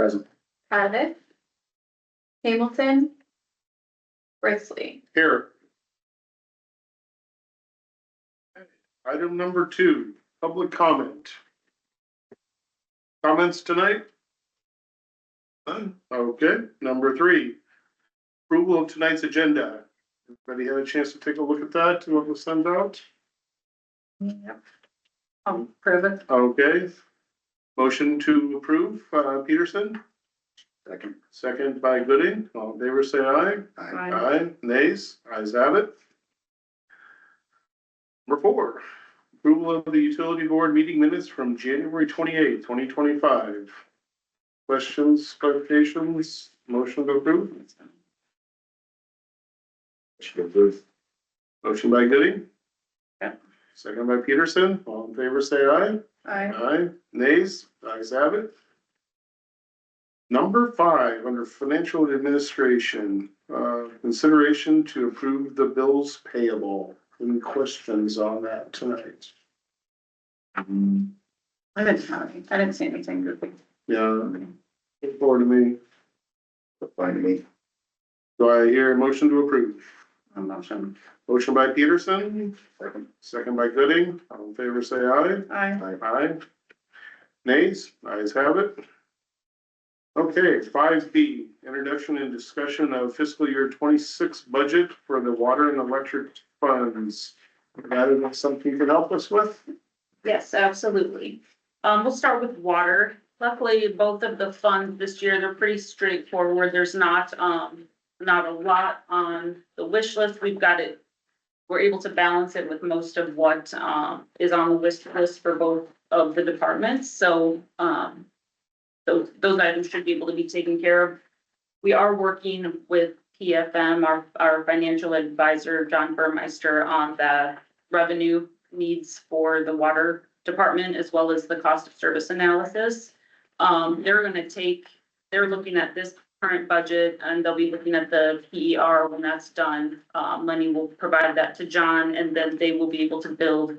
Present. Abbott. Hamilton. Risley. Here. Item number 2, public comment. Comments tonight? None? Okay. Number 3, approval of tonight's agenda. Everybody had a chance to take a look at that, what was sent out? Yep. Approve it. Okay. Motion to approve, Peterson, Second. second by Gooding. All in favor, say aye. Aye. Aye. Nays? Ayes have it. Number 4, approval of the utility board meeting minutes from January 28th, 2025. Questions, clarifications, motion to approve? Should approve. Motion by Gooding. Yeah. Second by Peterson. All in favor, say aye. Aye. Aye. Nays? Ayes have it. Number 5, under financial administration, consideration to approve the bills payable. Any questions on that tonight? I didn't see anything good. Yeah, look forward to me. Fine to me. Do I hear a motion to approve? A motion. Motion by Peterson, Second. second by Gooding. All in favor, say aye. Aye. Aye. Nays? Ayes have it. Okay, 5B, introduction and discussion of fiscal year 26 budget for the water and electric funds. That is something you can help us with? Yes, absolutely. We'll start with water. Luckily, both of the funds this year, they're pretty straightforward. There's not a lot on the wish list. We've got it. We're able to balance it with most of what, is on the wish list for both of the departments. So, those items should be able to be taken care of. We are working with PFM, our financial advisor, John Burmeister, on the revenue needs for the water department, as well as the cost of service analysis. They're looking at this current budget, and they'll be looking at the PER when that's done. Lenny will provide that to John, and then they will be able to build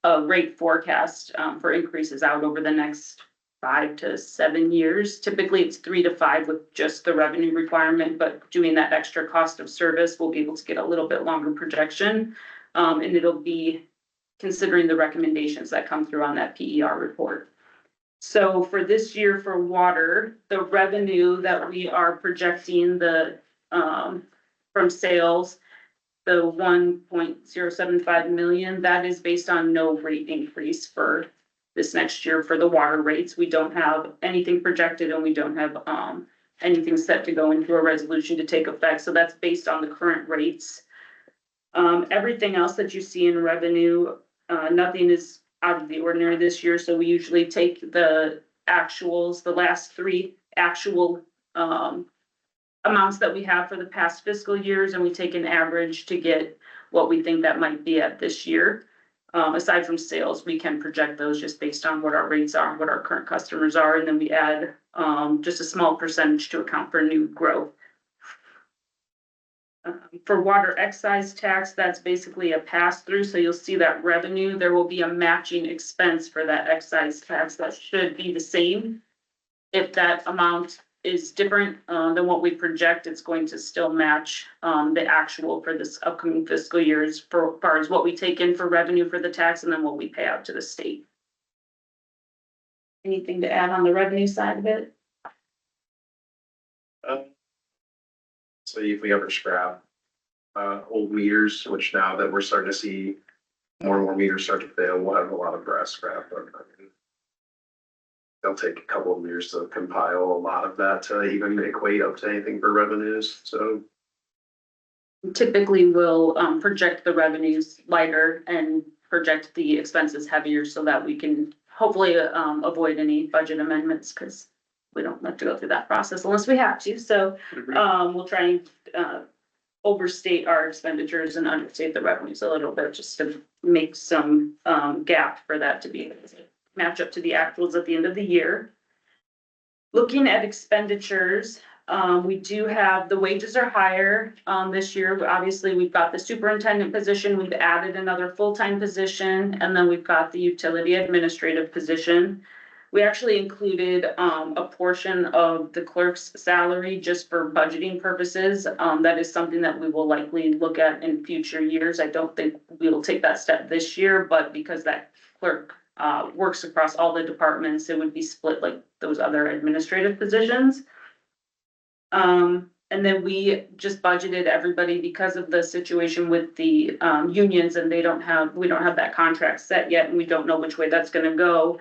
a rate forecast, for increases out over the next 5 to 7 years. Typically, it's 3 to 5 with just the revenue requirement, but doing that extra cost of service, we'll be able to get a little bit longer projection. And it'll be considering the recommendations that come through on that PER report. So for this year for water, the revenue that we are projecting from sales, the 1.075 million, that is based on no rate increase for this next year for the water rates. We don't have anything projected, and we don't have anything set to go into a resolution to take effect. So that's based on the current rates. Everything else that you see in revenue, nothing is out of the ordinary this year. So we usually take the actuals, the last 3 actual amounts that we have for the past fiscal years, and we take an average to get what we think that might be at this year. Aside from sales, we can project those just based on what our rates are and what our current customers are, and then we add just a small percentage to account for new growth. For water excise tax, that's basically a pass-through, so you'll see that revenue, there will be a matching expense for that excise tax that should be the same. If that amount is different than what we project, it's going to still match the actual for this upcoming fiscal year as far as what we take in for revenue for the tax and then what we pay out to the state. Anything to add on the revenue side of it? So if we ever scrap old meters, which now that we're starting to see more and more meters start to fail, we'll have a lot of brass scrap. It'll take a couple of years to compile a lot of that to even equate up to anything for revenues. So Typically, we'll project the revenues lighter and project the expenses heavier so that we can hopefully avoid any budget amendments, because we don't have to go through that process unless we have to. So we'll try and overstate our expenditures and understate the revenues a little bit, just to make some gap for that to be able to match up to the actuals at the end of the year. Looking at expenditures, we do have, the wages are higher this year. Obviously, we've got the superintendent position, we've added another full-time position, and then we've got the utility administrative position. We actually included, a portion of the clerk's salary just for budgeting purposes. That is something that we will likely look at in future years. I don't think we will take that step this year, but because that clerk, works across all the departments, it would be split like those other administrative positions. And then we just budgeted everybody because of the situation with the unions, and we don't have that contract set yet, and we don't know which way that's gonna go.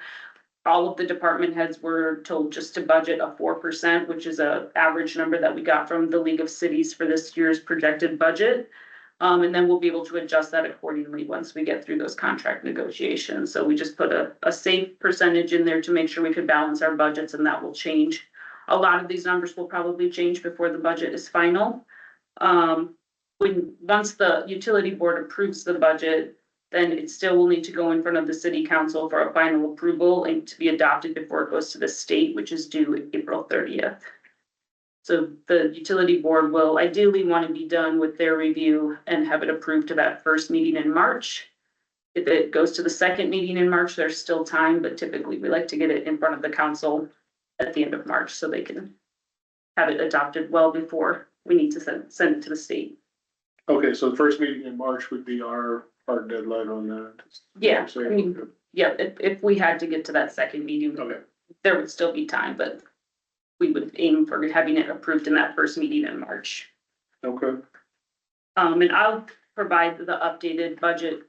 All of the department heads were told just to budget a 4%, which is a average number that we got from the League of Cities for this year's projected budget. And then we'll be able to adjust that accordingly once we get through those contract negotiations. So we just put a safe percentage in there to make sure we could balance our budgets, and that will change. A lot of these numbers will probably change before the budget is final. Once the utility board approves the budget, then it still will need to go in front of the city council for a final approval and to be adopted before it goes to the state, which is due April 30th. So the utility board will ideally want to be done with their review and have it approved to that first meeting in March. If it goes to the second meeting in March, there's still time, but typically we like to get it in front of the council at the end of March so they can have it adopted well before we need to send it to the state. Okay, so the first meeting in March would be our deadline on that. Yeah, I mean, yeah, if we had to get to that second meeting, Okay, there would still be time, but we would aim for having it approved in that first meeting in March. okay, And I'll provide the updated budget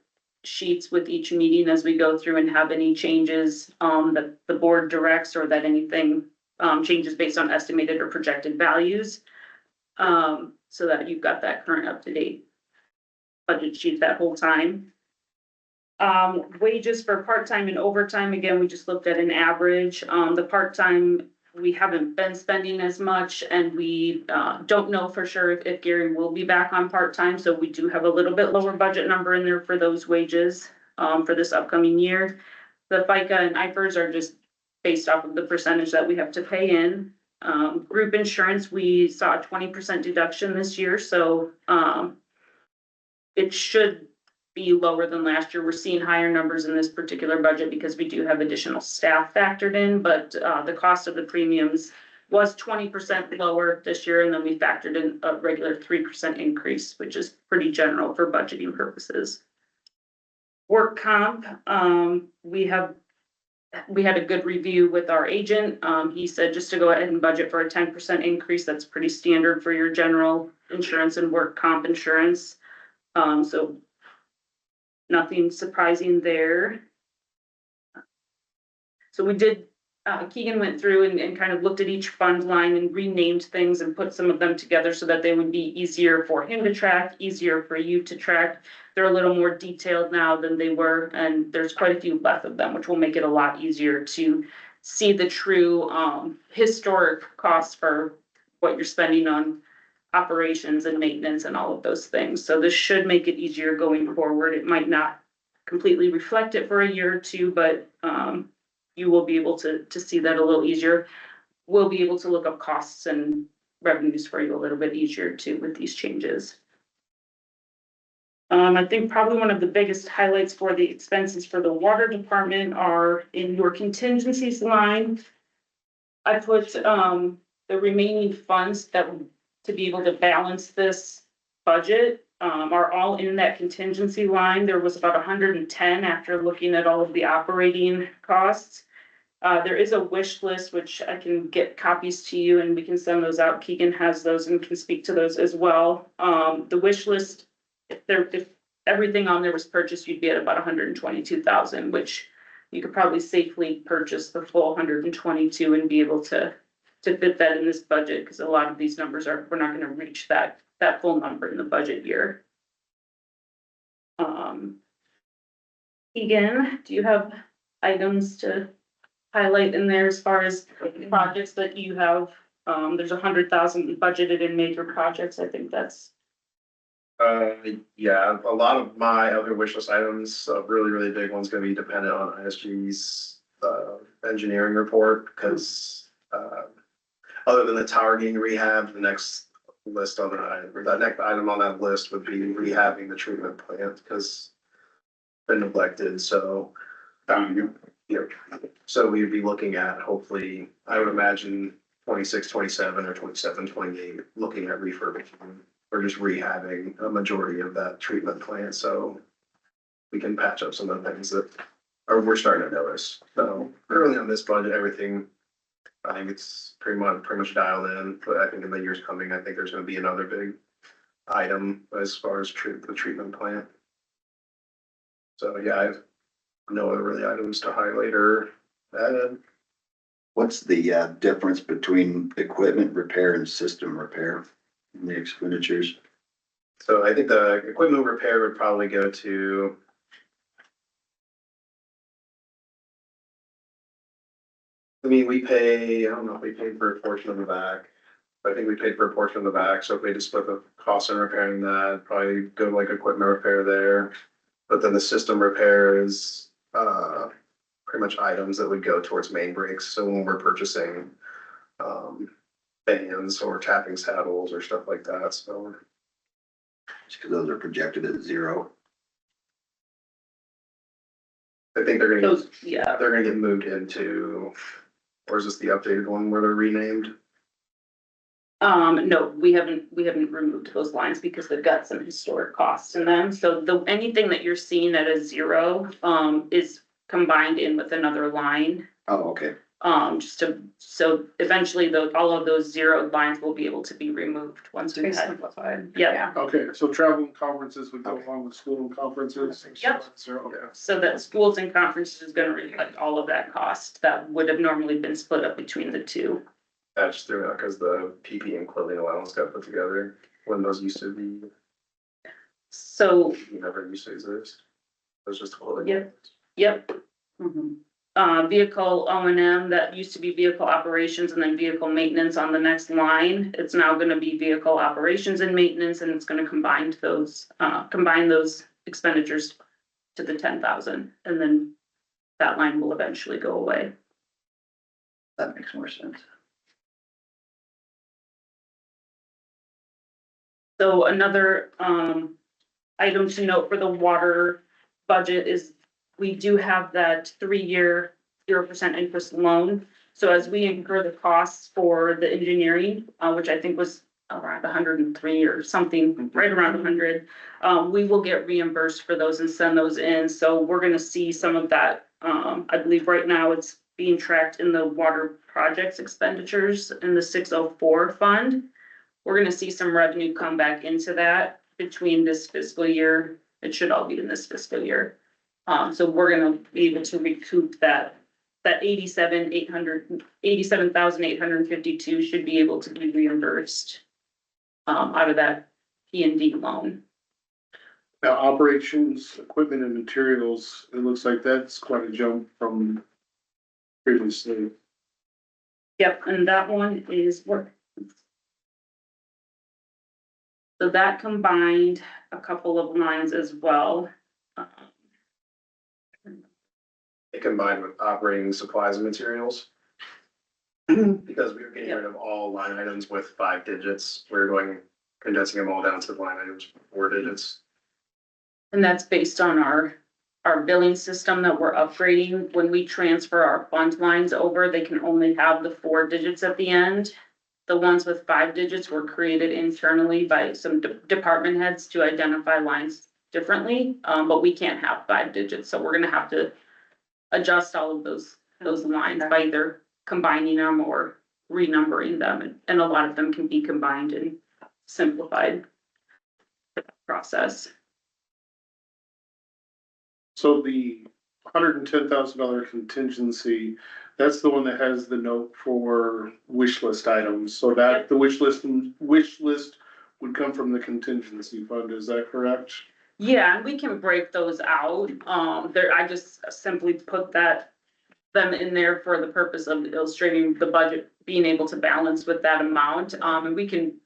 sheets with each meeting as we go through and have any changes, that the board directs or that anything, changes based on estimated or projected values. So that you've got that current up-to-date budget sheet that whole time. Wages for part-time and overtime, again, we just looked at an average. The part-time, we haven't been spending as much, and we don't know for sure if Gary will be back on part-time, so we do have a little bit lower budget number in there for those wages for this upcoming year. The FICA and IFRS are just based off of the percentage that we have to pay in. Group insurance, we saw a 20% deduction this year, so it should be lower than last year. We're seeing higher numbers in this particular budget because we do have additional staff factored in, but the cost of the premiums was 20% lower this year, and then we factored in a regular 3% increase, which is pretty general for budgeting purposes. Work comp, we had a good review with our agent. He said just to go ahead and budget for a 10% increase. That's pretty standard for your general insurance and work comp insurance. So nothing surprising there. So we did, Keegan went through and kind of looked at each fund line and renamed things and put some of them together so that they would be easier for him to track, easier for you to track. They're a little more detailed now than they were, and there's quite a few left of them, which will make it a lot easier to see the true historic costs for what you're spending on operations and maintenance and all of those things. So this should make it easier going forward. It might not completely reflect it for a year or two, but you will be able to see that a little easier. We'll be able to look up costs and revenues for you a little bit easier too with these changes. I think probably one of the biggest highlights for the expenses for the water department are in your contingencies line. I put the remaining funds that to be able to balance this budget are all in that contingency line. There was about 110 after looking at all of the operating costs. There is a wish list, which I can get copies to you and we can send those out. Keegan has those and can speak to those as well. The wish list, if everything on there was purchased, you'd be at about 122,000, which you could probably safely purchase the full 122 and be able to fit that in this budget, because a lot of these numbers we're not going to reach that full number in the budget year. Keegan, do you have items to highlight in there as far as projects that you have? There's 100,000 budgeted in major projects. I think that's. Yeah, a lot of my other wish list items, a really big one's gonna be dependent on ISG's engineering report, because other than the tower getting rehabbed, the next list on the next item on that list would be rehabbing the treatment plant, because it's been neglected. So Yep. So we'd be looking at hopefully, I would imagine 26, 27, or 27, 28, looking at refurbishing or just rehabbing a majority of that treatment plant, so we can patch up some of the things that we're starting to notice. So early on this budget, everything, I think it's pretty much dialed in, but I think in the years coming, I think there's gonna be another big item as far as the treatment plant. So yeah, I have no other really items to highlight or add. What's the difference between equipment repair and system repair in the expenditures? So I think the equipment repair would probably go to. I mean, we pay, I don't know if we paid for a portion of the back, but I think we paid for a portion of the back, so if we just split the cost in repairing that, probably go like equipment repair there. But then the system repair is, pretty much items that would go towards main breaks, so when we're purchasing, fans or tapping saddles or stuff like that, so. Just because those are projected at 0. I think they're gonna Those, get, yeah, they're gonna get moved into, or is this the updated one where they're renamed? no, we haven't removed those lines because they've got some historic costs in them. So anything that you're seeing at a 0, is combined in with another line. Oh, okay. So eventually all of those 0 lines will be able to be removed once we've had. Simplified. Yeah, Okay, so travel and conferences would go along with school and conferences? Yep. Zero, okay. so that schools and conferences is gonna reflect all of that cost that would have normally been split up between the two. I just threw it out because the PP and clothing allowance got put together when those used to be, So, never used to exist. It was just clothing. Yep. yep, vehicle O and M, that used to be vehicle operations and then vehicle maintenance on the next line. It's now gonna be vehicle operations and maintenance, and it's gonna combine those expenditures to the 10,000, and then that line will eventually go away. That makes more sense. So another, item to note for the water budget is we do have that 3-year 0% interest loan. So as we incur the costs for the engineering, which I think was around 103 or something, right around 100, we will get reimbursed for those and send those in. So we're gonna see some of that. I believe right now it's being tracked in the water projects expenditures in the 604 fund. We're gonna see some revenue come back into that between this fiscal year. It should all be in this fiscal year. So we're gonna be able to recoup that 87,852 should be able to be reimbursed out of that P&D loan. Now, operations, equipment and materials, it looks like that's quite a jump from previously. Yep, and that one is work. So that combined a couple of lines as well. It combined with operating supplies and materials. Because we were getting rid of all line items with 5 digits, we're condensing them all down to line items with 4 digits. And that's based on our billing system that we're upgrading. When we transfer our fund lines over, they can only have the 4 digits at the end. The ones with 5 digits were created internally by some department heads to identify lines differently, but we can't have 5 digits, so we're gonna have to adjust all of those lines by either combining them or renumbering them, and a lot of them can be combined and simplified process. So the $110,000 contingency, that's the one that has the note for wish list items, so that Yep. the wish list would come from the contingency fund, is that correct? Yeah, and we can break those out. I just simply put them in there for the purpose of illustrating the budget being able to balance with that amount. And we can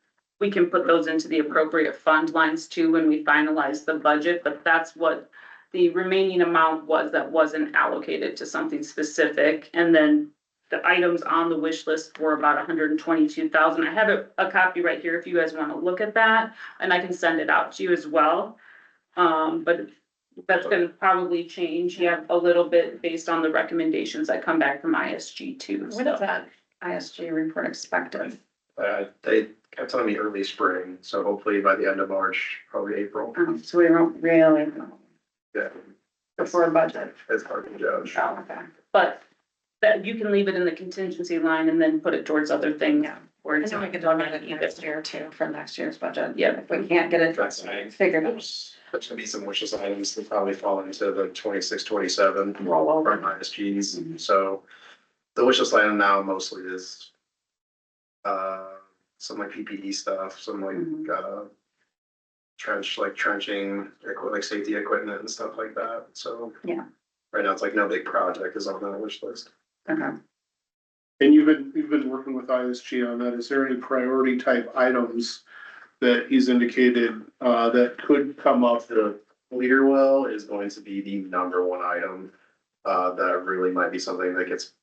put those into the appropriate fund lines too when we finalize the budget, but that's what the remaining amount was that wasn't allocated to something specific. And then the items on the wish list were about 122,000. I have a copy right here if you guys want to look at that, and I can send it out to you as well. But That's gonna probably change, yeah, a little bit based on the recommendations that come back from ISG too. When is So that ISG report expected? They kept telling me early spring, so hopefully by the end of March, probably April. So we won't really know Yeah, before budget. it's hard to judge. Oh, okay. But that you can leave it in the contingency line and then put it towards other things. Yeah. Where I it's know we not could look at it next year too, for next year's budget. Yeah. If we can't get it That's fine. figured out, There's gonna be some wishless items that probably fall into the 26, 27 roll over. from ISGs, so the wishless item now mostly is some like PPE stuff, some like trenching, like safety equipment and stuff like that, so. Yeah. Right now, it's like no big project is on that wish list. Okay. And you've been working with ISG on that. Is there any priority type items that he's indicated, that could come up? The leader well is going to be the number one item. That really might be something that gets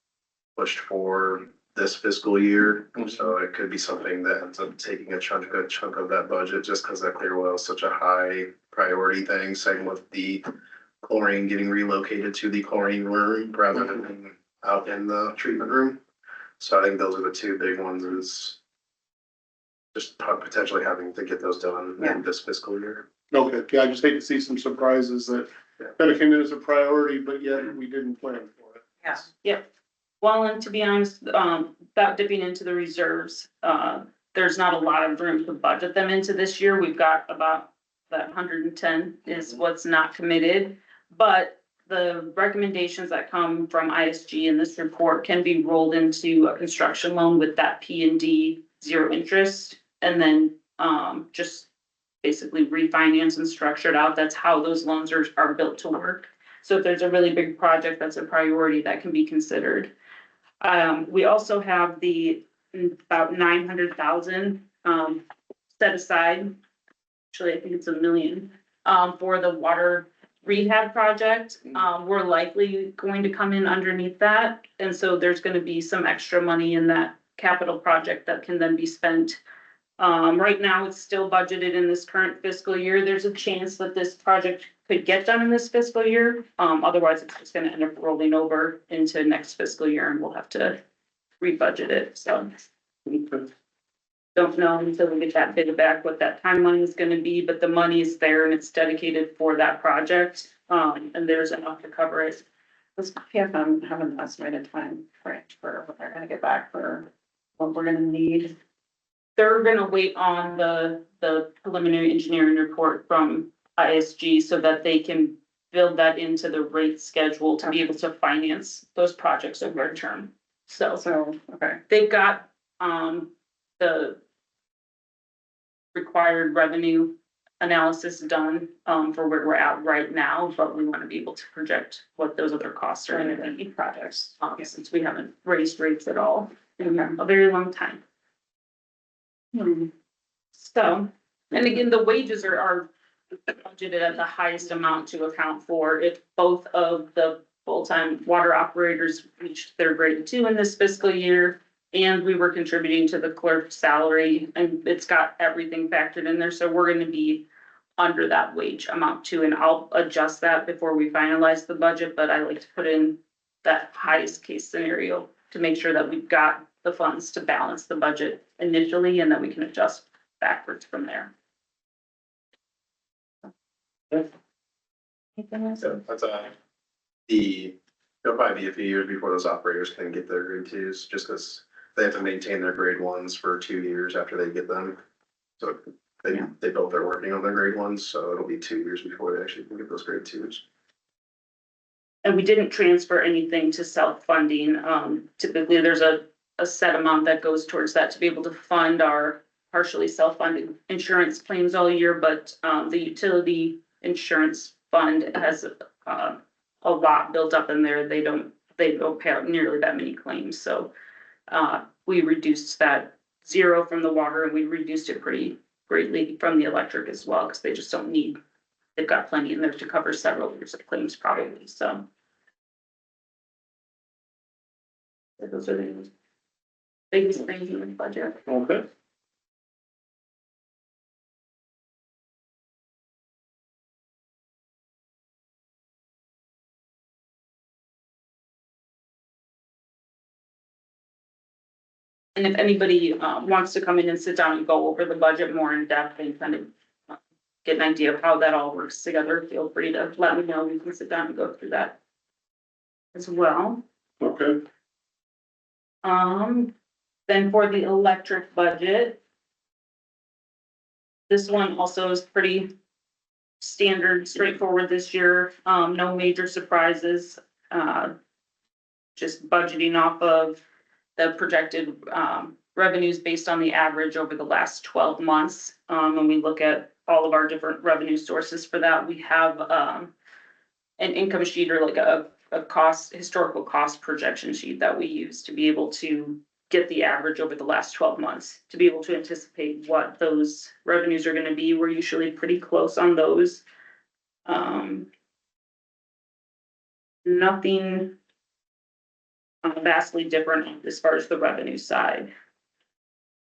pushed for this fiscal year. So it could be something that ends up taking a good chunk of that budget, just because that clear well is such a high priority thing. Same with the chlorine getting relocated to the chlorine room rather than being out in the treatment room. So I think those are the two big ones, is just potentially having to get those done in this fiscal year. Okay, yeah, I just hate to see some surprises that kind of came in as a priority, but yet we didn't plan for it. Yeah. Well, and to be honest, without dipping into the reserves, there's not a lot of room to budget them into this year. We've got about that 110 is what's not committed. But the recommendations that come from ISG in this report can be rolled into a construction loan with that P and D 0 interest. And then, just basically refinance and structure it out. That's how those loans are built to work. So if there's a really big project that's a priority, that can be considered. We also have about 900,000, set aside. Actually, I think it's $1 million, for the water rehab project. We're likely going to come in underneath that. And so there's gonna be some extra money in that capital project that can then be spent. Right now, it's still budgeted in this current fiscal year. There's a chance that this project could get done in this fiscal year. Otherwise, it's just gonna end up rolling over into next fiscal year and we'll have to rebudget it, so. Don't know until we get that bid back what that timeline is gonna be, but the money is there and it's dedicated for that project. And there's enough to cover it. Does PFM have an estimated time frame for what they're gonna get back for what we're gonna need? They're gonna wait on the preliminary engineering report from ISG so that they can build that into the rate schedule to be able to finance those projects over a term. So So, okay, they've got, the required revenue analysis done, for where we're at right now, but we wanna be able to project what those other costs are gonna be projects, since we haven't raised rates at all in a very long time. So, and again, the wages are budgeted at the highest amount to account for if both of the full-time water operators reached their grade 2 in this fiscal year. And we were contributing to the clerk's salary, and it's got everything factored in there, so we're gonna be under that wage amount too, and I'll adjust that before we finalize the budget, but I like to put in that highest case scenario to make sure that we've got the funds to balance the budget initially, and that we can adjust backwards from there. Anything else? So that's it'll probably be a few years before those operators can get their grade 2s, just because they have to maintain their grade 1s for 2 years after they get them. So they both are working on their grade 1s, so it'll be 2 years before they actually can get those grade 2s. And we didn't transfer anything to self-funding. Typically, there's a set amount that goes towards that to be able to fund our partially self-funded insurance claims all year, but the utility insurance fund has a lot built up in there. They don't pay out nearly that many claims, so we reduced that 0 from the water, and we reduced it pretty greatly from the electric as well, because they just don't need, they've got plenty in there to cover several years of claims probably, so. Those are the biggest things in the budget. Okay. And if anybody, wants to come in and sit down and go over the budget more in depth and kind of get an idea of how that all works together, feel free to let me know. We can sit down and go through that as well. Okay, Then for the electric budget. This one also is pretty standard, straightforward this year, no major surprises. Just budgeting off of the projected, revenues based on the average over the last 12 months. When we look at all of our different revenue sources for that, we have, an income sheet or like a historical cost projection sheet that we use to be able to get the average over the last 12 months, to be able to anticipate what those revenues are gonna be. We're usually pretty close on those. Nothing vastly different as far as the revenue side.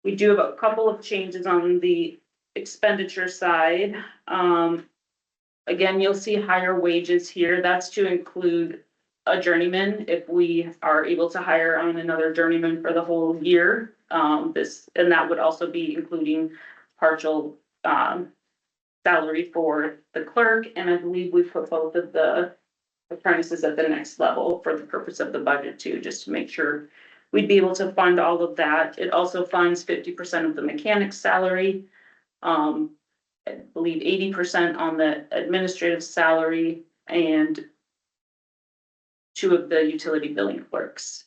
We do have a couple of changes on the expenditure side. Again, you'll see higher wages here. That's to include a journeyman if we are able to hire on another journeyman for the whole year. And that would also be including partial salary for the clerk, and I believe we put both of the apprentices at the next level for the purpose of the budget too, just to make sure we'd be able to fund all of that. It also funds 50% of the mechanic's salary. I believe 80% on the administrative salary and 2 of the utility billing clerks.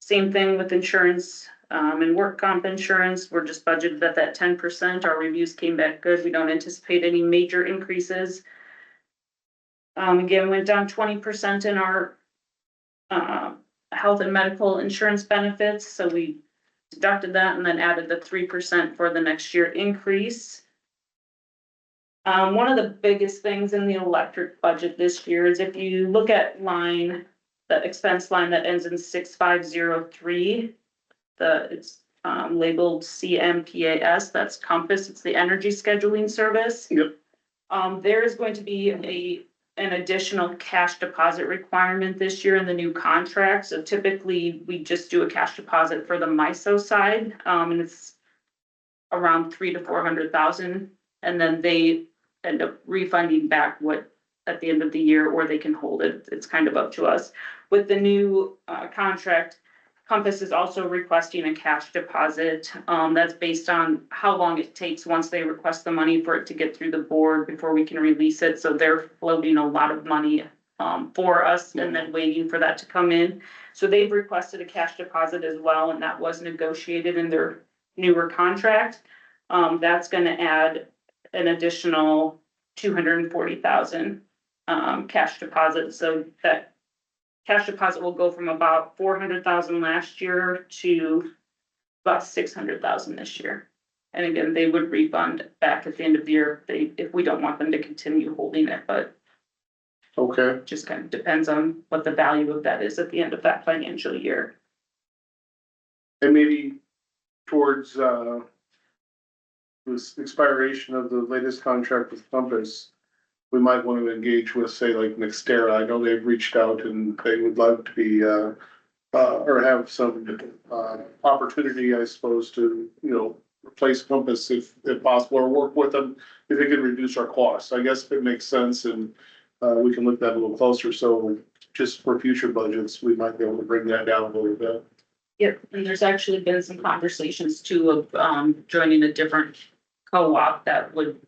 Same thing with insurance, and work comp insurance. We're just budgeted at that 10%. Our reviews came back good. We don't anticipate any major increases. Again, went down 20% in our, health and medical insurance benefits. So we deducted that and then added the 3% for the next year increase. One of the biggest things in the electric budget this year is if you look at the expense line that ends in 6503, it's labeled CMPAS, that's Compass, it's the energy scheduling service. Yep. There is going to be an additional cash deposit requirement this year in the new contract. So typically we just do a cash deposit for the MISO side, and it's around 300,000 to 400,000, and then they end up refunding back what at the end of the year, or they can hold it. It's kind of up to us. With the new contract, Compass is also requesting a cash deposit. That's based on how long it takes once they request the money for it to get through the board before we can release it. So they're floating a lot of money for us and then waiting for that to come in. So they've requested a cash deposit as well, and that was negotiated in their newer contract. That's gonna add an additional 240,000 cash deposit. So that cash deposit will go from about 400,000 last year to about 600,000 this year. And again, they would refund back at the end of the year if we don't want them to continue holding it, but okay, it just kind of depends on what the value of that is at the end of that financial year. and maybe towards, this expiration of the latest contract with Compass, we might want to engage with, say, like Nextera. I know they've reached out and they would love to be, or have some, opportunity, I suppose, to, replace Compass if possible, or work with them if it could reduce our costs. I guess if it makes sense, and, we can look at that a little closer. So just for future budgets, we might be able to bring that down a little bit. Yep, and there's actually been some conversations too of joining a different co-op that would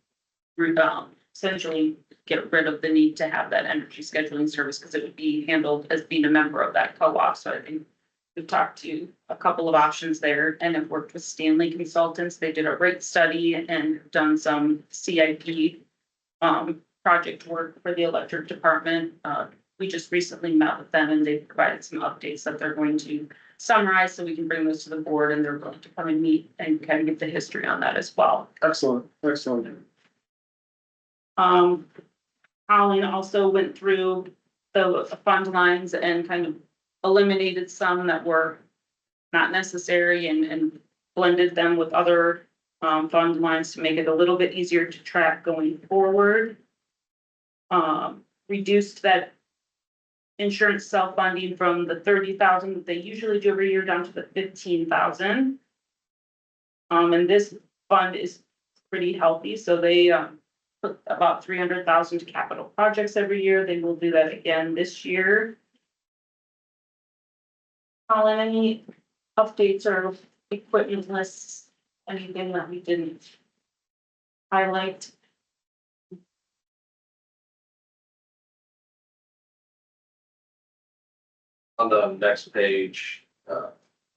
essentially get rid of the need to have that energy scheduling service, because it would be handled as being a member of that co-op. So I think we've talked to a couple of options there and have worked with Stanley Consultants. They did a rate study and done some CIP project work for the electric department. We just recently met with them and they provided some updates that they're going to summarize so we can bring those to the board, and they're going to come and meet and kind of get the history on that as well. Excellent, excellent. Colleen also went through the fund lines and kind of eliminated some that were not necessary and blended them with other fund lines to make it a little bit easier to track going forward. Reduced that insurance self-funding from the 30,000 that they usually do every year down to the 15,000. And this fund is pretty healthy, so they, put about 300,000 to capital projects every year. They will do that again this year. Colin, any updates or equipment lists, anything that we didn't highlight? On the next page,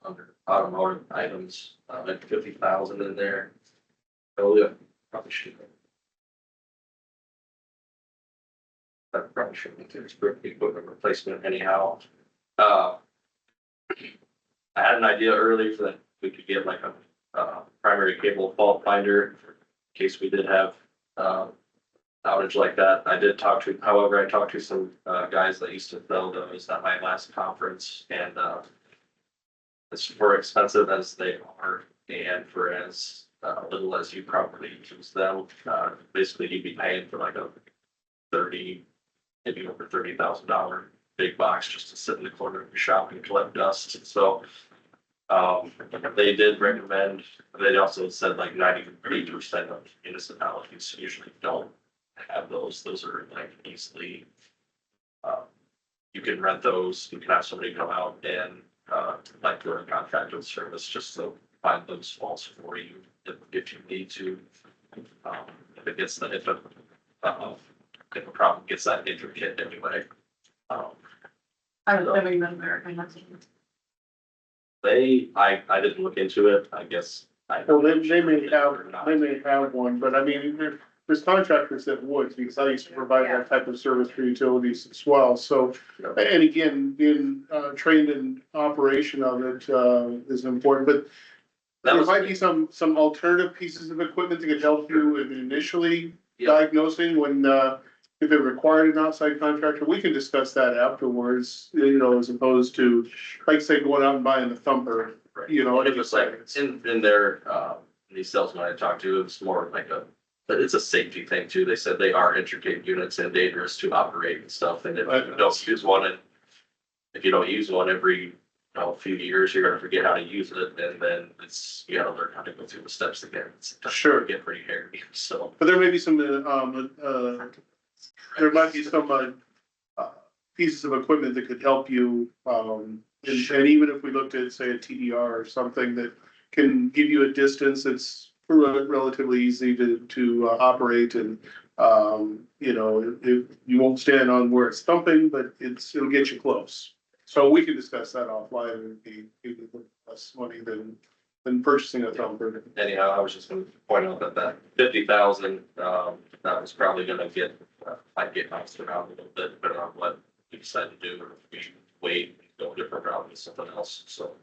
under automotive items, like 50,000 in there. Oh, yeah, probably should. That probably should be considered for equipment replacement anyhow. I had an idea earlier that we could get like a primary cable fault finder in case we did have outage like that. However, I talked to some guys that used to sell those at my last conference, and as for expensive as they are, and for as little as you probably use them, basically you'd be paying for like a maybe over $30,000 big box just to sit in the corner of your shop and collect dust. So they did recommend. They also said like 98% of municipalities usually don't have those. Those are like easily, you can rent those, you can have somebody come out and, like do a contracted service just to find those faults for you if you need to. If it gets if a problem gets that intricate anyway. I don't remember. I didn't look into it, I guess. Well, they may have one, but I mean, there's contractors that would, because I used to provide that type of service for utilities as well, so. And again, being, trained in operation of it, is important, but there might be some alternative pieces of equipment that could help you in initially diagnosing when, if it required an outside contractor, we can discuss that afterwards, you know, as opposed to, like, say, going out and buying a thumper, you know. And it was like, in their, these salesmen I talked to, it's more like but it's a safety thing too. They said they are intricate units and dangerous to operate and stuff, and if you don't use one, and if you don't use one every, few years, you're gonna forget how to use it, and then you gotta learn how to go through the steps again. It's Sure. get pretty hairy, so. But there may be some, there might be some, pieces of equipment that could help you, and even if we looked at, say, a TDR or something that can give you a distance that's relatively easy to operate, and, you know, you won't stand on where it's thumping, but it'll get you close. So we can discuss that offline, and be less money than purchasing a thumper. Anyhow, I was just gonna point out that 50,000, that was probably gonna might get bounced around a little bit, depending on what we decide to do, or if we wait, go a different route with something else, so.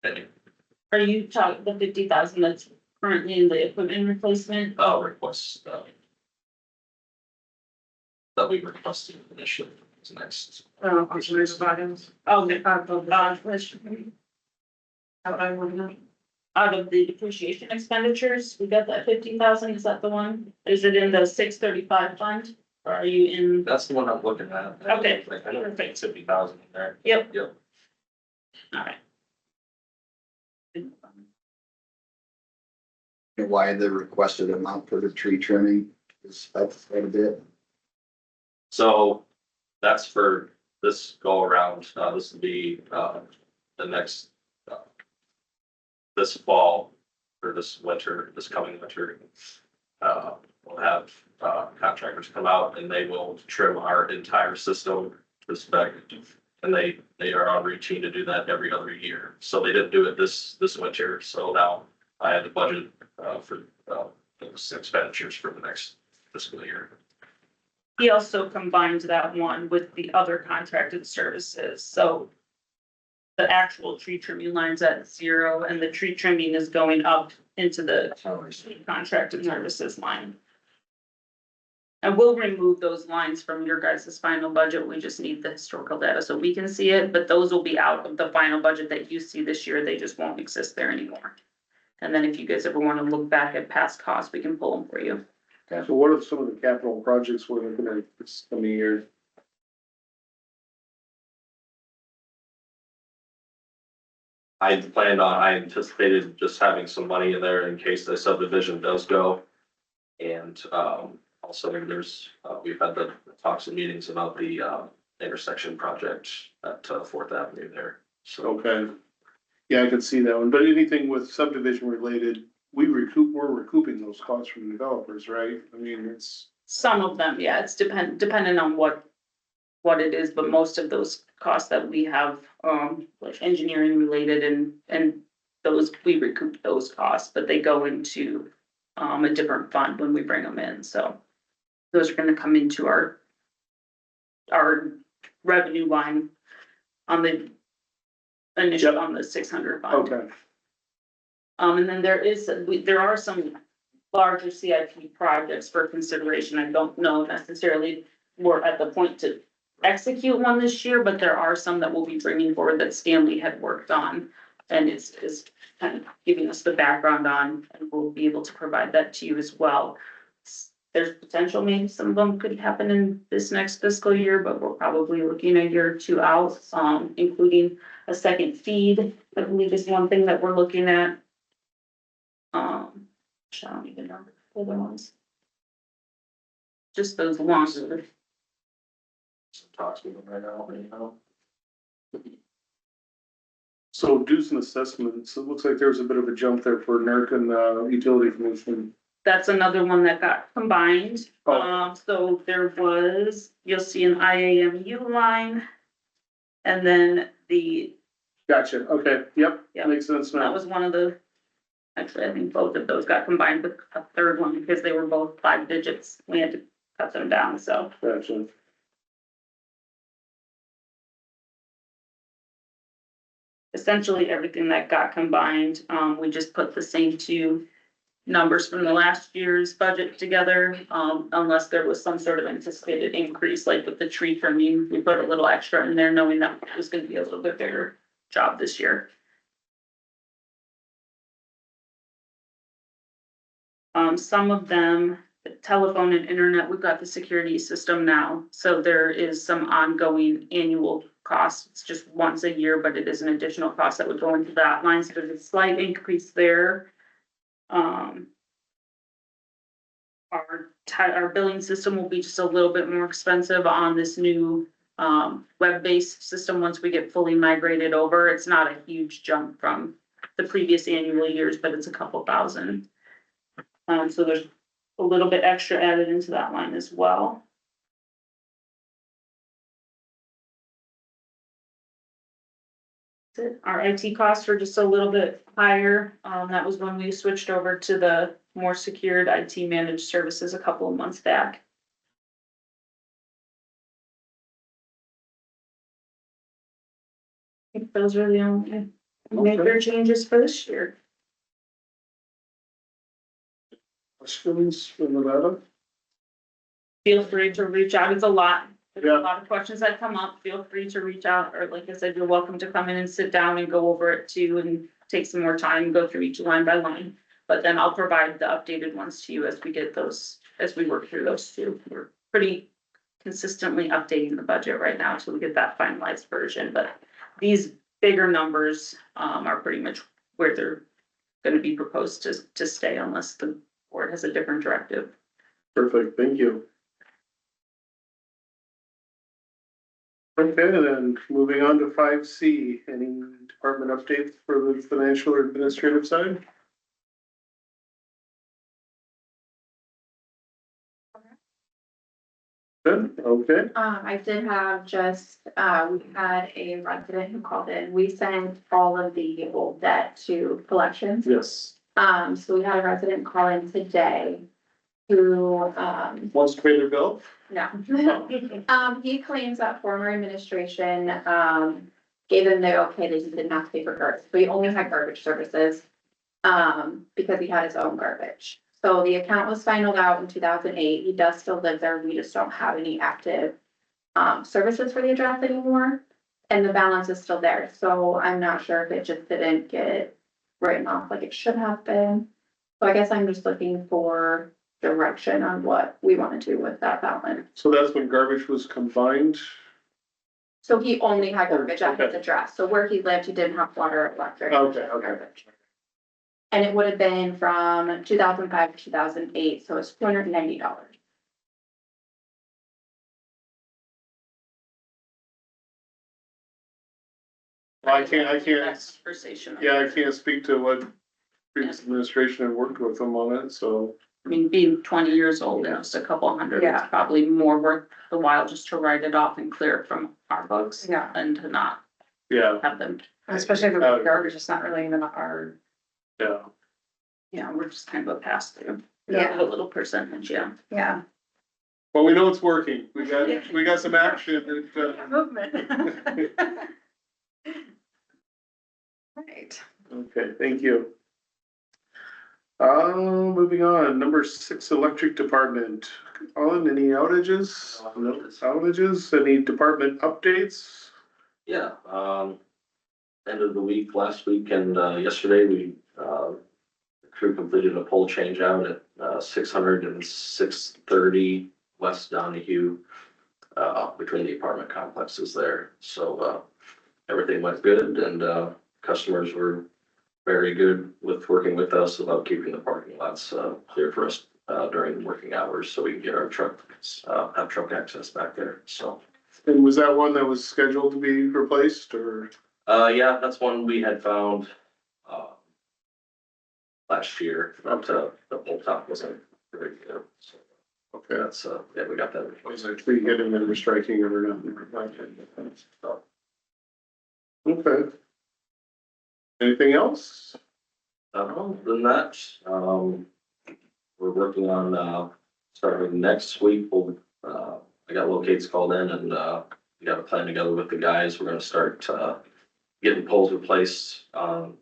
Anyway, Are you talking the 50,000 that's currently in the equipment replacement? request, that we requested initially is next. Items. Okay, out of the depreciation expenditures, we got that 50,000, is that the one? Is it in the 635 fund, or are you in? That's the one I'm looking at. Okay. Like, I don't think 50,000 in there. Yep. Yep. Alright. Why the requested amount for the tree trimming is up quite a bit. So that's for this go around. This will be, the next, this fall or this coming winter. We'll have, contractors come out and they will trim our entire system to spec. And they are on routine to do that every other year. So they didn't do it this winter. So now I had the budget, for, those expenditures for the next fiscal year. He also combined that one with the other contracted services, so. The actual tree trimming line's at 0, and the tree trimming is going up into the contracted services line. And we'll remove those lines from your guys' final budget, we just need the historical data so we can see it, but those will be out of the final budget that you see this year, they just won't exist there anymore. And then if you guys ever wanna look back at past costs, we can pull them for you. So what are some of the capital projects we're looking at this coming year? I anticipated just having some money in there in case the subdivision does go. And, also there's, we've had the talks and meetings about the, intersection project at, Fourth Avenue there, so. Okay. Yeah, I could see that one, but anything with subdivision related, we're recouping those costs from developers, right? I mean, it's, Some of them, yeah, it's dependent on what it is, but most of those costs that we have, like engineering related and those, we recoup those costs, but they go into, a different fund when we bring them in, so those are gonna come into our revenue line on the initial, on the 600 fund. okay, And then there are some larger CIP projects for consideration. I don't know necessarily we're at the point to execute one this year, but there are some that we'll be bringing forward that Stanley had worked on. And is kind of giving us the background on, and we'll be able to provide that to you as well. There's potential, maybe some of them could happen in this next fiscal year, but we're probably looking a year or two out, including a second feed, I believe is one thing that we're looking at. I don't even know the other ones. Just those longer. Some talks with them right now, anyhow. so dues and assessments, it looks like there was a bit of a jump there for NERC and, utility commission. That's another one that got combined. Oh. So there was, you'll see an IAMU line. And then Gotcha, okay, yep, Yep. makes sense that now. was one of the, actually, I think both of those got combined with a third one because they were both 5 digits. We had to cut them down, so. Gotcha. Essentially, everything that got combined, we just put the same two numbers from the last year's budget together, unless there was some sort of anticipated increase, like with the tree trimming, we put a little extra in there, knowing that it was gonna be a little bit bigger job this year. Some of them, telephone and internet, we've got the security system now, so there is some ongoing annual costs. It's just once a year, but it is an additional cost that would go into that line, so there's a slight increase there. Our billing system will be just a little bit more expensive on this new, web-based system once we get fully migrated over. It's not a huge jump from the previous annual years, but it's a couple thousand. So there's a little bit extra added into that line as well. Our IT costs are just a little bit higher. That was when we switched over to the more secured IT managed services a couple of months back. I think those are the only major changes for this year. Questions for Nevada? Feel free to reach out. It's a lot. There's Yeah. a lot of questions that come up. Feel free to reach out, or like I said, you're welcome to come in and sit down and go over it too and take some more time, go through each line by line. But then I'll provide the updated ones to you as we get those, as we work through those too. We're pretty consistently updating the budget right now until we get that finalized version, but these bigger numbers are pretty much where they're gonna be proposed to stay unless the board has a different directive. Perfect, thank you. Okay, then moving on to 5C, any department updates for the financial or administrative side? Good, okay, I did have just, we had a resident who called in. We sent all of the old debt to collections. yes. So we had a resident call in today who, Wants to pay their bill? no. He claims that former administration, gave him the okay, they just didn't have to pay for garbage. So he only had garbage services, because he had his own garbage. So the account was finalized out in 2008. He does still live there. We just don't have any active, services for the address anymore. And the balance is still there. So I'm not sure if it just didn't get written off like it should have been. So I guess I'm just looking for direction on what we want to do with that balance. So that's when garbage was combined? So he only had garbage at his address, so where he lived, he didn't have water or electric. Okay. Garbage. And it would have been from 2005 to 2008, so it's $290. Well, I can't, That's conversation. yeah, I can't speak to what previous administration had worked with them on it, so. I mean, being 20 years old, and just a couple hundred, Yeah. it's probably more worth the while just to write it off and clear it from our books. Yeah. And to not Yeah, have them, Especially if the garbage is not really even our, yeah. you know, we're just kind of a pass through. Yeah. A little percentage, yeah. yeah. Well, we know it's working. We got some action. Movement. Right. Okay, thank you. Moving on, number 6, electric department. Colin, any outages? No outages, any department updates? Yeah, end of the week, last week and, yesterday, the crew completed a pole change out at, 600 and 630 West Donahue, between the apartment complexes there. So, everything went good and, customers were very good with working with us about keeping the parking lots, clear for us, during working hours, so we can get our trucks, have truck access back there, so. And was that one that was scheduled to be replaced or? Yeah, that's one we had found, last year, but, the pole top wasn't very good, so Okay, that's, yeah, we got that. was a tree hit him and we're striking it or nothing? So, Okay. Anything else? other than that, we're working on, starting next week, we'll, I got locates called in and, we got a plan together with the guys, we're gonna start, getting poles replaced, on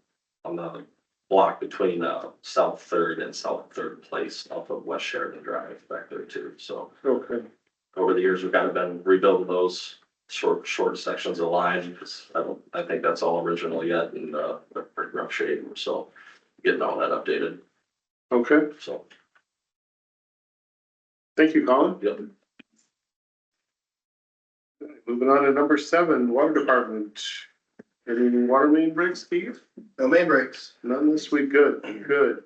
the block between, South Third and South Third Place off of West Sheridan Drive back there too, so. Okay, Over the years, we've kind of been rebuilding those short sections of line, because I think that's all original yet, and, they're pretty rough shape, so getting all that updated, okay. so, Thank you, Colin. yep. Moving on to number 7, water department. Any water main breaks, Steve? No main breaks. None this week, good, good.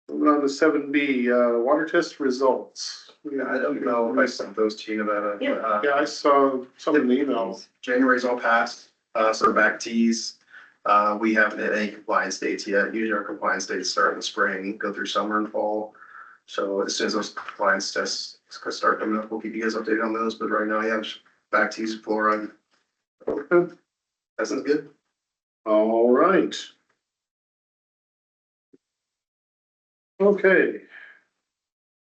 Moving on to 7B, water test results. I don't know if I sent those to you, but, Yeah, I saw some in the email. January's all passed, so the back tees, we haven't hit any compliance dates yet. Usually our compliance dates start in the spring, go through summer and fall. So as soon as those compliance tests start coming up, we'll keep you guys updated on those, but right now, yeah, back tees, fluoride, Okay. that sounds good. All right. Okay.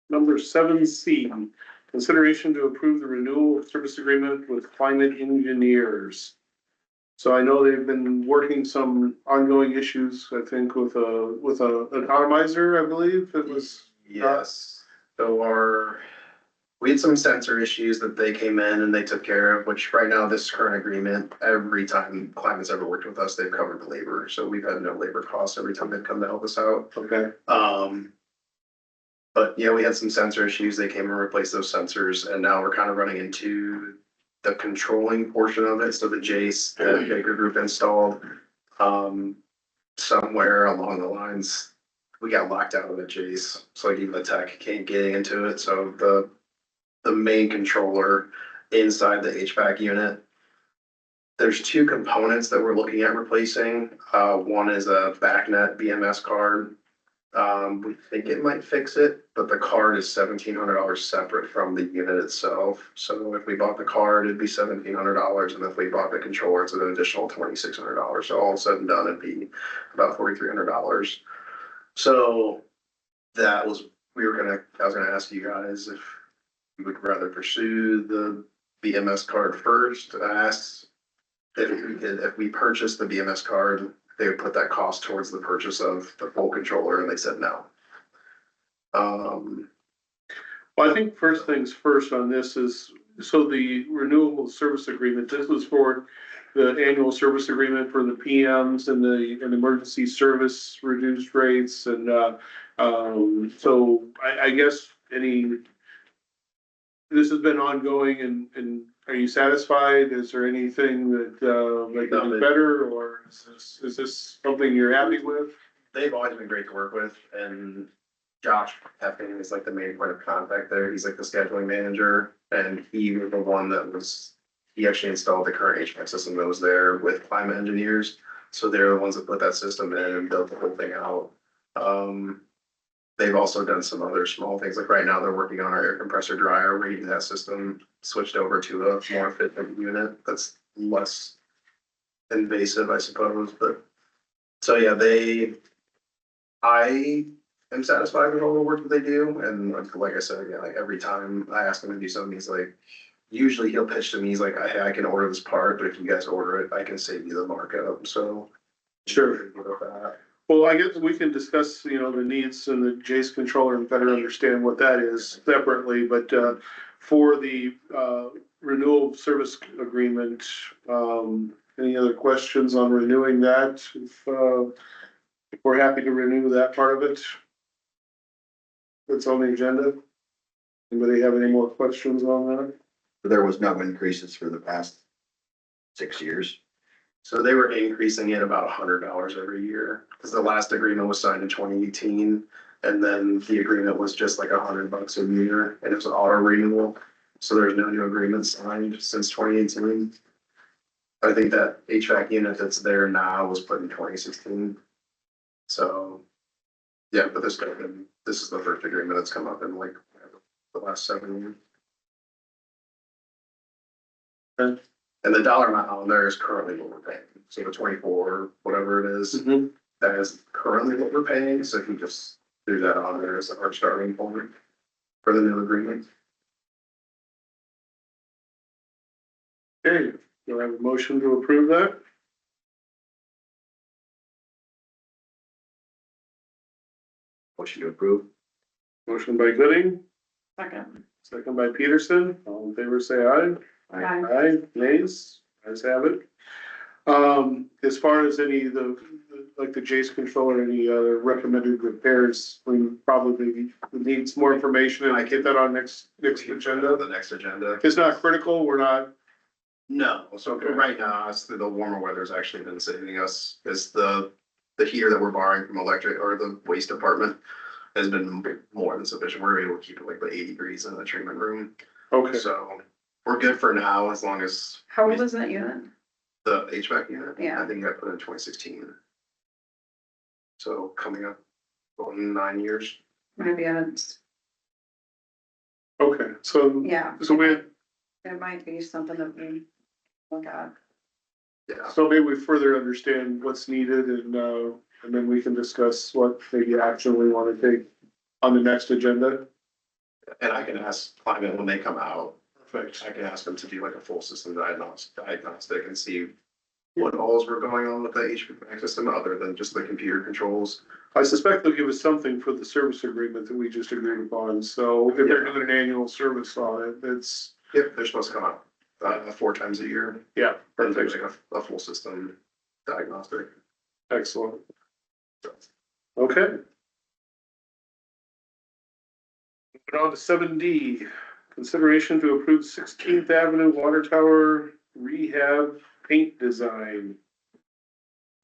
Number 7C, consideration to approve the renewal of service agreement with Climate Engineers. So I know they've been working some ongoing issues, I think, with an atomizer, I believe it was. Yes, so we had some sensor issues that they came in and they took care of, which right now, this current agreement, every time Climate's ever worked with us, they've covered the labor, so we've had no labor costs every time they've come to help us out. Okay, But yeah, we had some sensor issues, they came and replaced those sensors, and now we're kind of running into the controlling portion of it, so the Jace that Baker Group installed, somewhere along the lines, we got locked out of the Jace, so like even the tech can't get into it, so the main controller inside the HVAC unit, there's 2 components that we're looking at replacing. One is a BACnet BMS card. We think it might fix it, but the card is $1,700 separate from the unit itself. So if we bought the card, it'd be $1,700, and if we bought the controller, it's an additional $2,600. So all said and done, it'd be about $4,300. So I was gonna ask you guys if you would rather pursue the BMS card first. I asked if we purchased the BMS card, they would put that cost towards the purchase of the full controller, and they said no. well, I think first things first on this is, so the renewable service agreement, this was for the annual service agreement for the PMs and the emergency service reduced rates, and so I guess this has been ongoing and are you satisfied? Is there anything that, they can do better, or is this something you're happy with? They've always been great to work with, and Josh Heffing is like the main point of contact there. He's like the scheduling manager, and he was the one he actually installed the current HVAC system that was there with Climate Engineers. So they're the ones that put that system in and built the whole thing out. They've also done some other small things, like right now they're working on our air compressor dryer, we're getting that system switched over to a more efficient unit that's less invasive, I suppose, but. So yeah, I am satisfied with all the work that they do, and like I said, again, like every time I ask him to do something, he's like, usually he'll pitch to me, he's like, hey, I can order this part, but if you guys order it, I can save you the markup, so. Sure. With that. Well, I guess we can discuss, you know, the needs and the Jace controller and better understand what that is separately, but, for the, renewal of service agreement, any other questions on renewing that? If we're happy to renew that part of it. That's on the agenda. Anybody have any more questions on that? There was no increases for the past 6 years. So they were increasing it about $100 every year, because the last agreement was signed in 2018. And then the agreement was just like $100 a year, and it was an auto renewal. So there's no new agreement signed since 2018. I think that HVAC unit that's there now was put in 2016. So, yeah, but this is the first agreement that's come up in like the last 7 years. Okay. And the dollar amount on there is currently what we're paying. So the 24, whatever it is, that is currently what we're paying. So if you just do that on there as our starting point for the new agreement. Okay, do I have a motion to approve that? Motion to approve. Motion by Gooding, Second. second by Peterson. All in favor, say aye. Aye. Aye, nays, ayes have it. As far as any of like the Jace controller, any other recommended repairs, we probably needs more information and I get that on next agenda. The next agenda. It's not critical, we're not, No, so Okay. right now, it's the warmer weather's actually been saving us, is the heater that we're borrowing from electric or the waste department has been more than sufficient. We're able to keep it like the 80 degrees in the treatment room. okay, So we're good for now, as long as How old is that unit? the HVAC unit. Yeah. I think I put in 2016. So coming up on 9 years. Maybe it's, okay, so, yeah, so it might be something that we look at. Yeah, so maybe we further understand what's needed and then we can discuss what maybe action we wanna take on the next agenda. and I can ask Climate when they come out, Perfect. I can ask them to do like a full system diagnostic and see what alls were going on with the HVAC system other than just the computer controls. I suspect they'll give us something for the service agreement that we just agreed upon, so if they're doing an annual service on it, it's, Yep, they're supposed to come out 4 times a year. yeah, And perfect, there's like a full system diagnostic. excellent. Okay. Moving on to 7D, consideration to approve 16th Avenue Water Tower rehab paint design.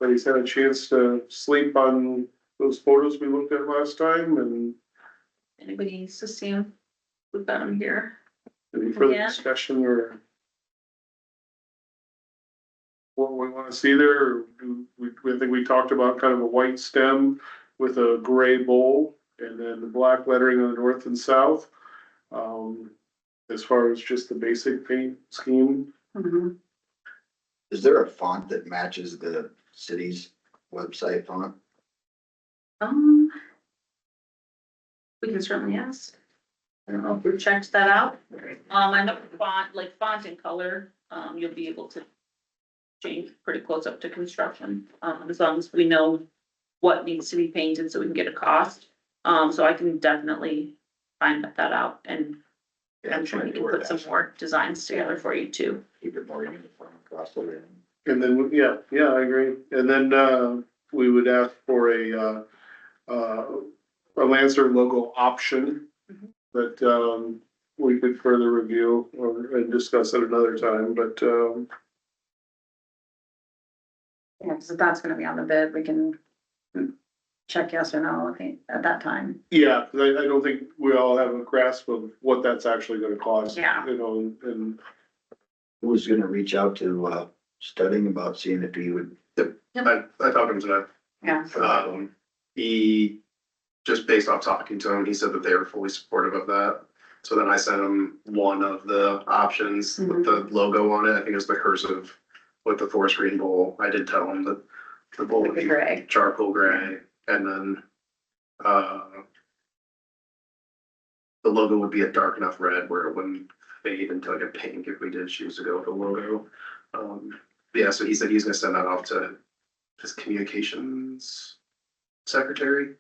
Everybody's had a chance to sleep on those photos we looked at last time, and Anybody needs to see them? We've got them here. any further Yeah. discussion or what we wanna see there, or I think we talked about kind of a white stem with a gray bowl, and then the black lettering on the north and south. As far as just the basic paint scheme, Is there a font that matches the city's website font? We can certainly ask. I don't know if we've checked that out. I know font, like font and color, you'll be able to change pretty close up to construction, as long as we know what needs to be painted so we can get a cost. So I can definitely find that out, and I'm sure we can put some more designs together for you too. Keep it more uniform across the way. and then, yeah, I agree, and then, we would ask for a Lancer logo option. Mhm. That, we could further review or and discuss at another time, but, Yeah, cause if that's gonna be on the bid, we can check yes or no, I think, at that time. yeah, 'cause I don't think we all have a grasp of what that's actually gonna cost. Yeah. You know, and, Who was gonna reach out to, studying about seeing if he would, I talked to him tonight. Yeah. He, just based off talking to him, he said that they were fully supportive of that. So then I sent him one of the options with the logo on it. I think it's the cursive with the forest green bowl. I did tell him that the bowl would The be gray. charcoal gray, and then, the logo would be a dark enough red where it wouldn't fade into like a pink if we did choose to go with the logo. Yeah, so he said he's gonna send that off to his communications secretary.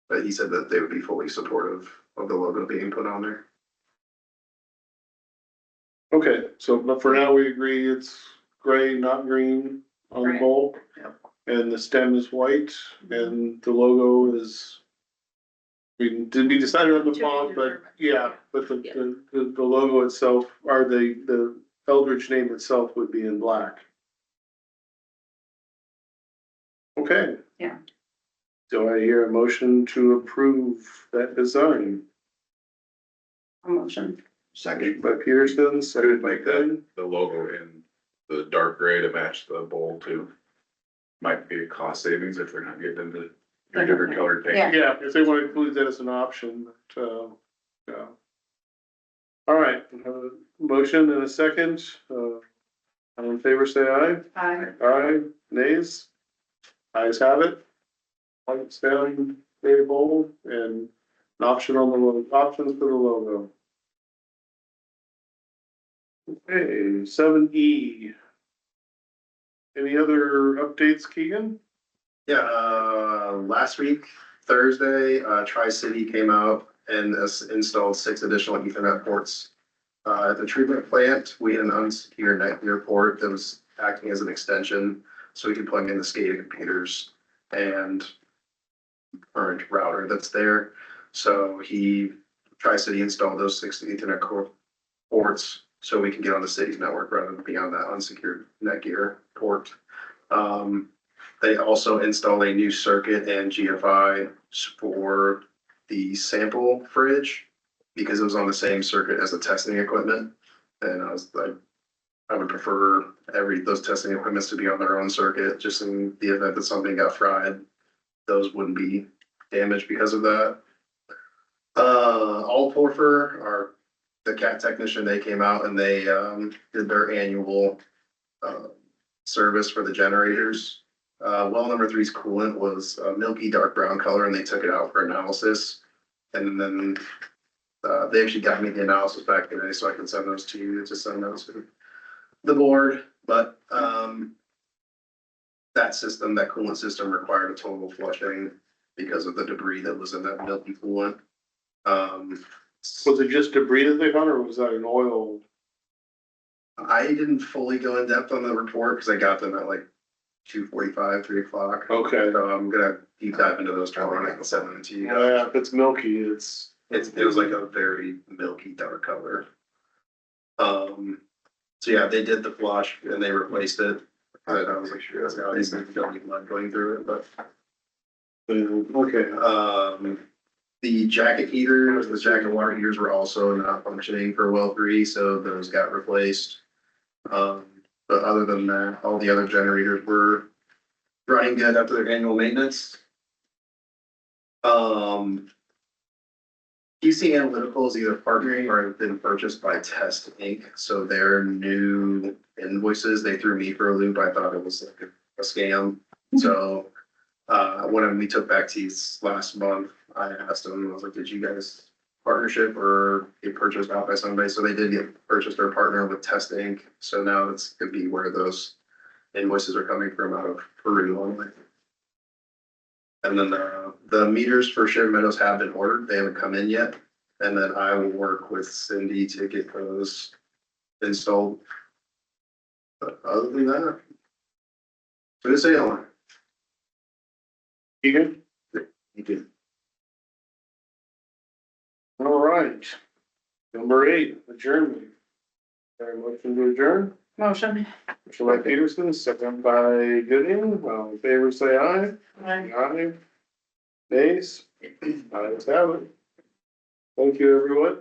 But he said that they would be fully supportive of the logo being put on there. okay, so, but for now, we agree it's gray, not green on the Right. bowl. Yep. And the stem is white and the logo is, we did be decided on the To be font, but determined. yeah, but the, Yeah. the logo itself, or the Eldridge name itself would be in black. Okay. Yeah. Do I hear a motion to approve that design? A motion. second, By Peterson, second by Make that Gunn. the logo in the dark gray to match the bowl too. Might be a cost savings if they're not getting into your different colored paint. Yeah. Yeah, if they want to include that as an option, but, yeah. All right, motion and a second, all in favor, say aye. Aye, nays? Ayes have it. White stem, gray bowl, and an option on the, options for the logo. Okay, 7E. Any other updates, Keegan? Yeah, last week, Thursday, Tri-City came out and installed 6 additional Ethernet ports. At the treatment plant, we had an unsecured netgear port that was acting as an extension, so we could plug in the SCADA computers and current router that's there. So Tri-City installed those 6 Ethernet core ports so we can get on the city's network rather than be on that unsecured netgear port. They also installed a new circuit and GFI for the sample fridge because it was on the same circuit as the testing equipment. And I was like, I would prefer those testing equipments to be on their own circuit, just in the event that something got fried, those wouldn't be damaged because of that. Althofer, the CAT technician, they came out and they did their annual service for the generators. Well number 3's coolant was a milky dark brown color and they took it out for analysis. And then they actually got me the analysis back today, so I can send those to you to send those to the board. But that coolant system required a total flushing because of the debris that was in that milky coolant. Was it just debris that they found, or was that an oil? I didn't fully go in depth on the report because I got them at like 2:45, 3 o'clock. Okay. So I'm gonna deep dive into those tomorrow and I can send them to you. Yeah, if it's milky, it's. It was like a very milky dark color. So yeah, they did the flush and they replaced it. But I was like, sure, that's how these things don't get blood going through it, but. Okay, The jacket heaters, the jacket water heaters were also not functioning for well 3, so those got replaced. But other than that, all the other generators were running good after their annual maintenance. QC Analytical is either partnering or have been purchased by Test Inc. So their new invoices, they threw me for a loop. I thought it was like a scam. So when we took back teeth last month, I asked them, I was like, did you guys partnership or get purchased out by somebody? So they did get purchased or partner with Test Inc. So now it's could be where those invoices are coming from, out of Peru only. And then the meters for Shared Meadows have been ordered. They haven't come in yet. And then I will work with Cindy to get those installed. But other than that, good sailing. Keegan? You can All right. Number 8, adjournment. There a motion to adjourn? Motion. Motion by Peterson, second by Gooding, all in favor, say aye. Aye. Nays? Ayes have it. Thank you, everyone.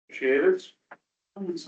Appreciate it.